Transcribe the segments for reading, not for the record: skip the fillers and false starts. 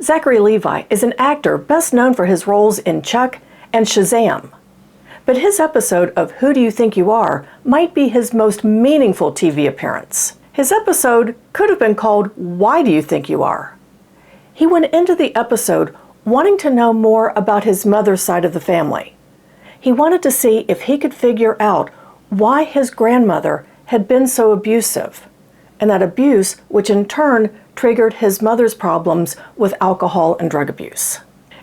Zachary Levi is an actor best known for his roles in Chuck and Shazam. But his episode of Who Do You Think You Are might be his most meaningful TV appearance. His episode could have been called Why Do You Think You Are? He went into the episode wanting to know more about his mother's side of the family. He wanted to see if he could figure out why his grandmother had been so abusive, and that abuse which in turn triggered his mother's problems with alcohol and drug abuse.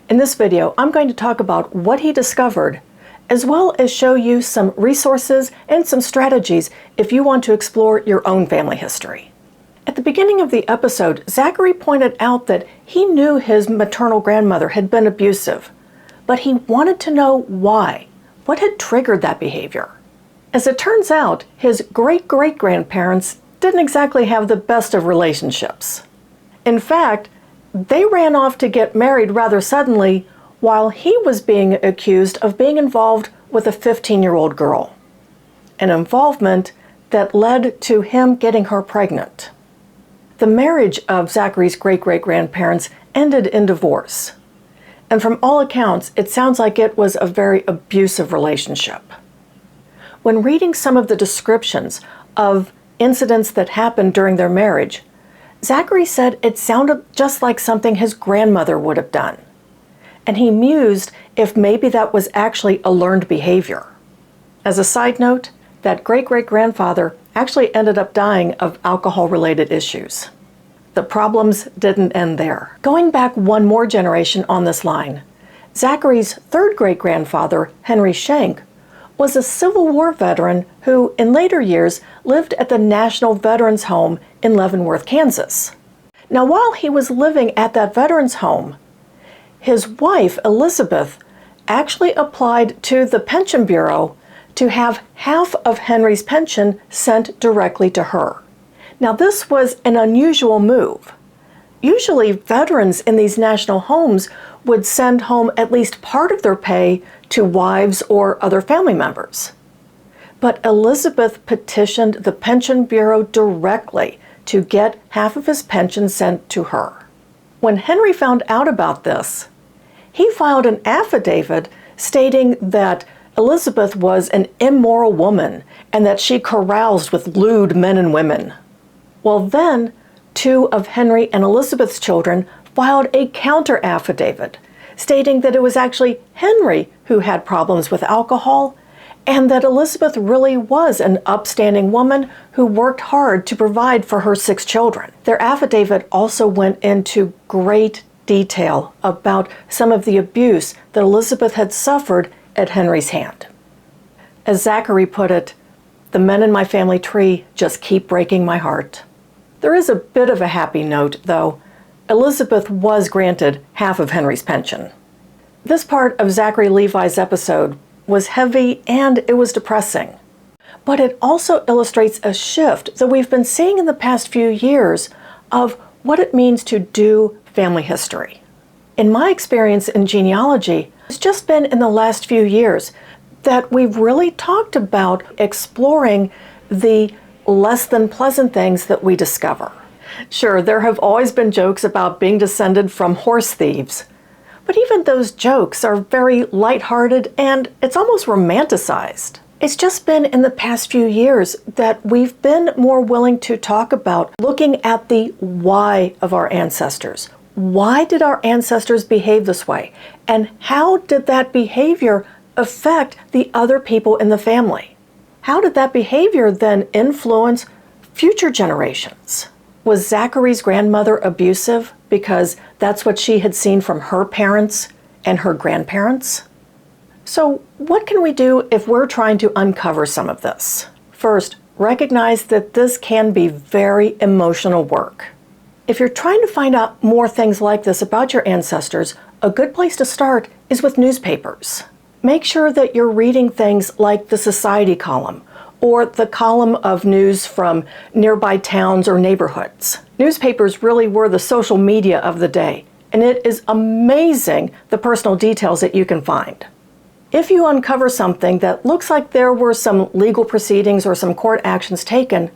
In this video, I'm going to talk about what he discovered, as well as show you some resources and some strategies if you want to explore your own family history. At the beginning of the episode, Zachary pointed out that he knew his maternal grandmother had been abusive, but he wanted to know why. What had triggered that behavior? As it turns out, his great-great-grandparents didn't exactly have the best of relationships. In fact, they ran off to get married rather suddenly while he was being accused of being involved with a 15-year-old girl, an involvement that led to him getting her pregnant. The marriage of Zachary's great-great-grandparents ended in divorce, and from all accounts, it sounds like it was a very abusive relationship. When reading some of the descriptions of incidents that happened during their marriage, Zachary said it sounded just like something his grandmother would have done, and he mused if maybe that was actually a learned behavior. As a side note, that great-great-grandfather actually ended up dying of alcohol-related issues. The problems didn't end there. Going back one more generation on this line, Zachary's third great-grandfather, Henry Shank, was a Civil War veteran who, in later years, lived at the National Veterans Home in Leavenworth, Kansas. Now, while he was living at that veterans home, his wife, Elizabeth, actually applied to the Pension Bureau to have half of Henry's pension sent directly to her. Now, this was an unusual move. Usually, veterans in these national homes would send home at least part of their pay to wives or other family members. But Elizabeth petitioned the Pension Bureau directly to get half of his pension sent to her. When Henry found out about this, he filed an affidavit stating that Elizabeth was an immoral woman and that she caroused with lewd men and women. Well, then, two of Henry and Elizabeth's children filed a counter affidavit stating that it was actually Henry who had problems with alcohol and that Elizabeth really was an upstanding woman who worked hard to provide for her 6 children. Their affidavit also went into great detail about some of the abuse that Elizabeth had suffered at Henry's hand. As Zachary put it, the men in my family tree just keep breaking my heart. There is a bit of a happy note, though. Elizabeth was granted half of Henry's pension. This part of Zachary Levi's episode was heavy and it was depressing. But it also illustrates a shift that we've been seeing in the past few years of what it means to do family history. In my experience in genealogy, it's just been in the last few years that we've really talked about exploring the less than pleasant things that we discover. Sure, there have always been jokes about being descended from horse thieves, but even those jokes are very lighthearted and it's almost romanticized. It's just been in the past few years that we've been more willing to talk about looking at the why of our ancestors. Why did our ancestors behave this way? And how did that behavior affect the other people in the family? How did that behavior then influence future generations? Was Zachary's grandmother abusive because that's what she had seen from her parents and her grandparents? So what can we do if we're trying to uncover some of this? First, recognize that this can be very emotional work. If you're trying to find out more things like this about your ancestors, a good place to start is with newspapers. Make sure that you're reading things like the Society column or the column of news from nearby towns or neighborhoods. Newspapers really were the social media of the day, and it is amazing the personal details that you can find. If you uncover something that looks like there were some legal proceedings or some court actions taken,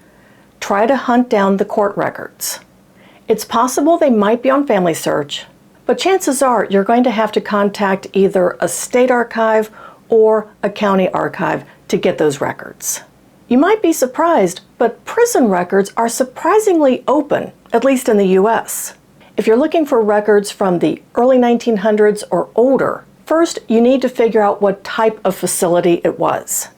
try to hunt down the court records. It's possible they might be on Family Search, But chances are you're going to have to contact either a state archive or a county archive to get those records. You might be surprised, but prison records are surprisingly open, at least in the US. If you're looking for records from the early 1900s or older, first you need to figure out what type of facility it was.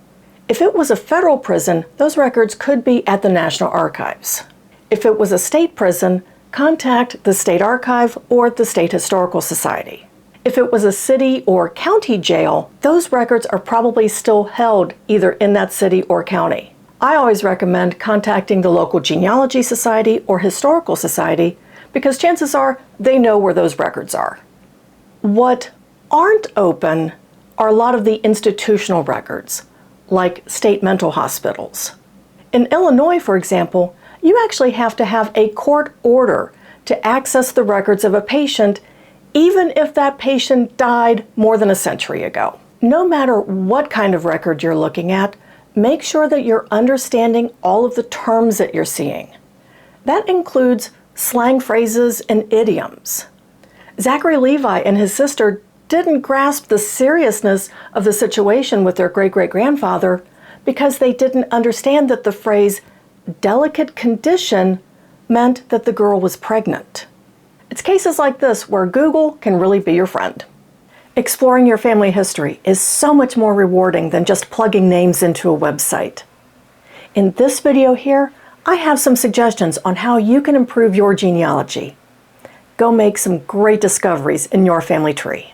If it was a federal prison, those records could be at the National Archives. If it was a state prison, contact the State Archive or the State Historical Society. If it was a city or county jail, those records are probably still held either in that city or county. I always recommend contacting the local genealogy society or historical society because chances are they know where those records are. What aren't open are a lot of the institutional records, like state mental hospitals. In Illinois, for example, you actually have to have a court order to access the records of a patient even if that patient died more than a century ago. No matter what kind of record you're looking at, make sure that you're understanding all of the terms that you're seeing. That includes slang phrases and idioms. Zachary Levi and his sister didn't grasp the seriousness of the situation with their great-great-grandfather because they didn't understand that the phrase delicate condition meant that the girl was pregnant. It's cases like this where Google can really be your friend. Exploring your family history is so much more rewarding than just plugging names into a website. In this video here, I have some suggestions on how you can improve your genealogy. Go make some great discoveries in your family tree.